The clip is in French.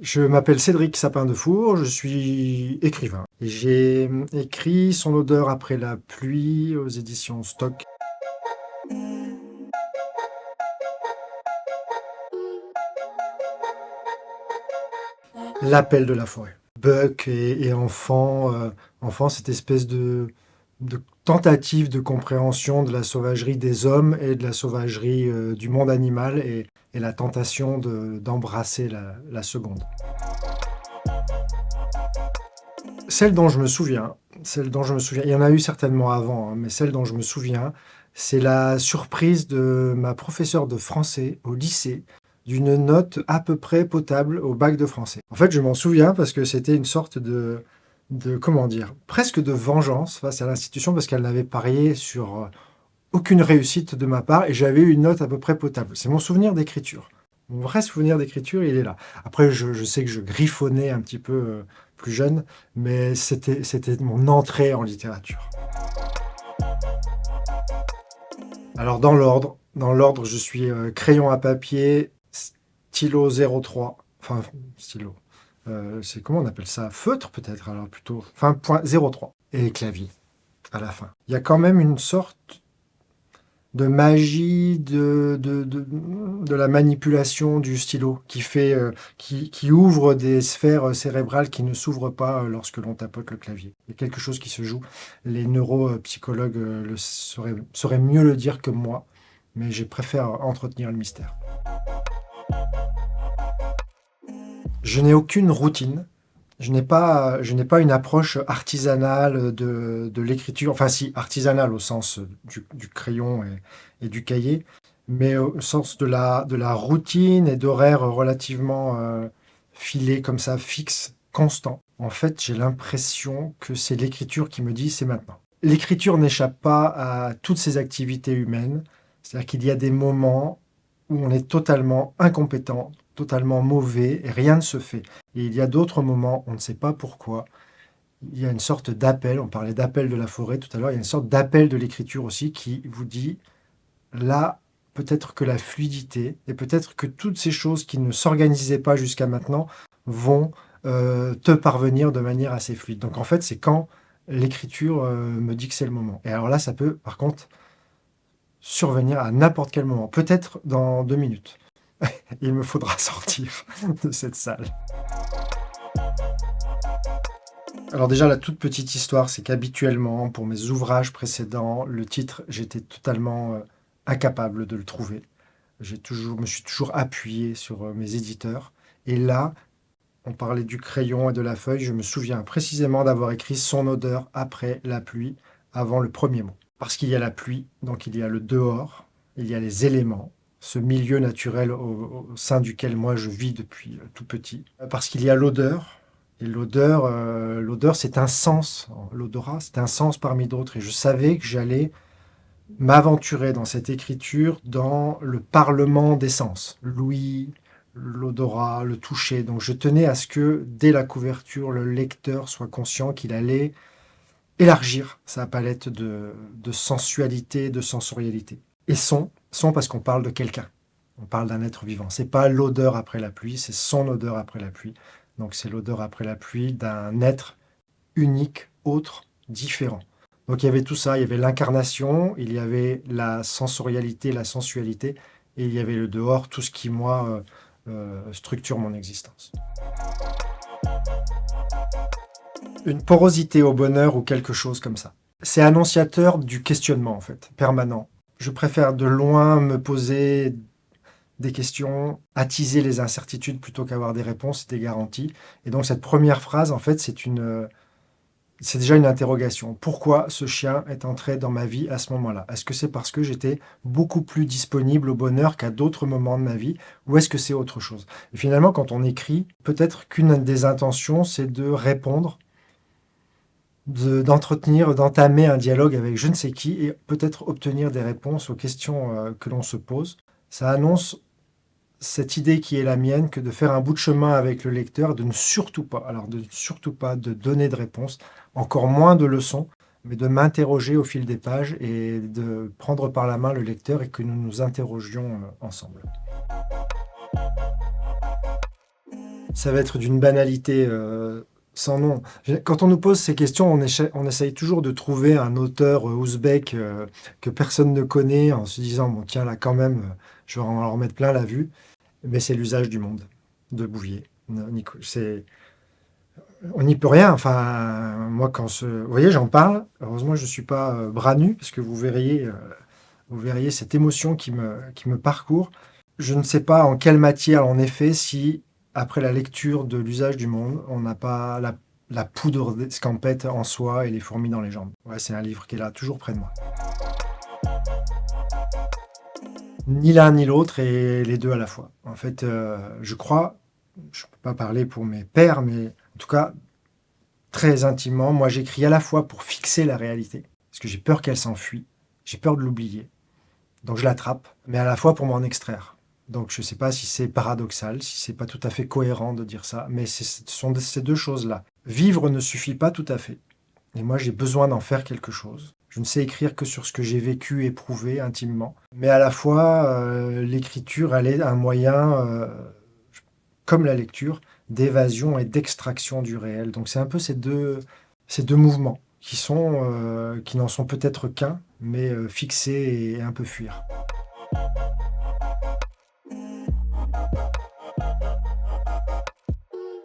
Je m'appelle Cédric Sapin-Defour, je suis écrivain. Et j'ai écrit Son odeur après la pluie aux éditions Stock. L'appel de la forêt. Buck et enfant, cette espèce de tentative de compréhension de la sauvagerie des hommes et de la sauvagerie du monde animal et la tentation d'embrasser la seconde. Celle dont je me souviens, il y en a eu certainement avant, hein, mais celle dont je me souviens, c'est la surprise de ma professeure de français au lycée d'une note à peu près potable au bac de français. En fait, je m'en souviens parce que c'était une sorte comment dire, presque de vengeance face à l'institution parce qu'elle n'avait parié sur aucune réussite de ma part et j'avais eu une note à peu près potable. C'est mon souvenir d'écriture. Mon vrai souvenir d'écriture, il est là. Après, je sais que je griffonnais un petit peu plus jeune, mais c'était mon entrée en littérature. Alors, dans l'ordre, je suis crayon à papier, stylo 03, enfin, stylo. C'est comment on appelle ça? Feutre peut-être, alors plutôt. Enfin, point 03. Et clavier, à la fin. Il y a quand même une sorte de magie de la manipulation du stylo qui ouvre des sphères cérébrales qui ne s'ouvrent pas lorsque l'on tapote le clavier. Il y a quelque chose qui se joue. Les neuropsychologues sauraient mieux le dire que moi, mais je préfère entretenir le mystère. Je n'ai aucune routine. Je n'ai pas une approche artisanale de l'écriture. Enfin, si, artisanale au sens du crayon et du cahier, mais au sens de la routine et d'horaires relativement filés, comme ça, fixes, constants. En fait, j'ai l'impression que c'est l'écriture qui me dit c'est maintenant. L'écriture n'échappe pas à toutes ces activités humaines. C'est-à-dire qu'il y a des moments où on est totalement incompétent, totalement mauvais et rien ne se fait. Et il y a d'autres moments, on ne sait pas pourquoi, il y a une sorte d'appel, on parlait d'appel de la forêt tout à l'heure, il y a une sorte d'appel de l'écriture aussi qui vous dit, là, peut-être que la fluidité et peut-être que toutes ces choses qui ne s'organisaient pas jusqu'à maintenant vont te parvenir de manière assez fluide. Donc en fait, c'est quand l'écriture me dit que c'est le moment. Et alors là, ça peut par contre survenir à n'importe quel moment, peut-être dans 2 minutes. Il me faudra sortir de cette salle. Alors déjà, la toute petite histoire, c'est qu'habituellement, pour mes ouvrages précédents, le titre, j'étais totalement incapable de le trouver. Me suis toujours appuyé sur mes éditeurs. Et là, on parlait du crayon et de la feuille. Je me souviens précisément d'avoir écrit Son odeur après la pluie, avant le premier mot. Parce qu'il y a la pluie, donc il y a le dehors, il y a les éléments, ce milieu naturel au sein duquel moi je vis depuis tout petit. Parce qu'il y a l'odeur, et l'odeur c'est un sens, l'odorat c'est un sens parmi d'autres. Et je savais que j'allais m'aventurer dans cette écriture dans le parlement des sens. L'ouïe, l'odorat, le toucher. Donc je tenais à ce que dès la couverture, le lecteur soit conscient qu'il allait élargir sa palette de sensualité, de sensorialité. Et son parce qu'on parle de quelqu'un. On parle d'un être vivant. C'est pas l'odeur après la pluie, c'est son odeur après la pluie. Donc c'est l'odeur après la pluie d'un être unique, autre, différent. Donc il y avait tout ça, il y avait l'incarnation, il y avait la sensorialité, la sensualité, et il y avait le dehors, tout ce qui, moi, structure mon existence. Une porosité au bonheur ou quelque chose comme ça. C'est annonciateur du questionnement, en fait, permanent. Je préfère de loin me poser des questions, attiser les incertitudes plutôt qu'avoir des réponses, des garanties. Et donc cette première phrase, en fait, c'est déjà une interrogation. Pourquoi ce chien est entré dans ma vie à ce moment-là? Est-ce que c'est parce que j'étais beaucoup plus disponible au bonheur qu'à d'autres moments de ma vie? Ou est-ce que c'est autre chose? Et finalement, quand on écrit, peut-être qu'une des intentions, c'est de répondre, d'entretenir, d'entamer un dialogue avec je ne sais qui et peut-être obtenir des réponses aux questions que l'on se pose. Ça annonce cette idée qui est la mienne que de faire un bout de chemin avec le lecteur, de ne surtout pas, alors de surtout pas de donner de réponses, encore moins de leçons, mais de m'interroger au fil des pages et de prendre par la main le lecteur et que nous nous interrogions ensemble. Ça va être d'une banalité sans nom. Quand on nous pose ces questions, on essaye toujours de trouver un auteur ouzbek que personne ne connaît en se disant, bon tiens là quand même, je vais en leur mettre plein la vue. Mais c'est l'usage du monde de Bouvier. On n'y peut rien. Enfin, moi, vous voyez, j'en parle. Heureusement, je ne suis pas bras nu, parce que vous verriez cette émotion qui me parcourt. Je ne sais pas en quelle matière, en effet, si, après la lecture de l'usage du monde, on n'a pas la poudre d'escampette en soi et les fourmis dans les jambes. Ouais, c'est un livre qui est là, toujours près de moi. Ni l'un ni l'autre et les deux à la fois. En fait, je crois, je ne peux pas parler pour mes pairs, mais en tout cas, très intimement, moi j'écris à la fois pour fixer la réalité, parce que j'ai peur qu'elle s'enfuit, j'ai peur de l'oublier, donc je l'attrape, mais à la fois pour m'en extraire. Donc je ne sais pas si c'est paradoxal, si c'est pas tout à fait cohérent de dire ça, mais ce sont ces deux choses-là. Vivre ne suffit pas tout à fait, et moi j'ai besoin d'en faire quelque chose. Je ne sais écrire que sur ce que j'ai vécu, éprouvé intimement, mais à la fois l'écriture, elle est un moyen, comme la lecture, d'évasion et d'extraction du réel. Donc c'est un peu ces deux mouvements qui n'en sont peut-être qu'un, mais fixer et un peu fuir.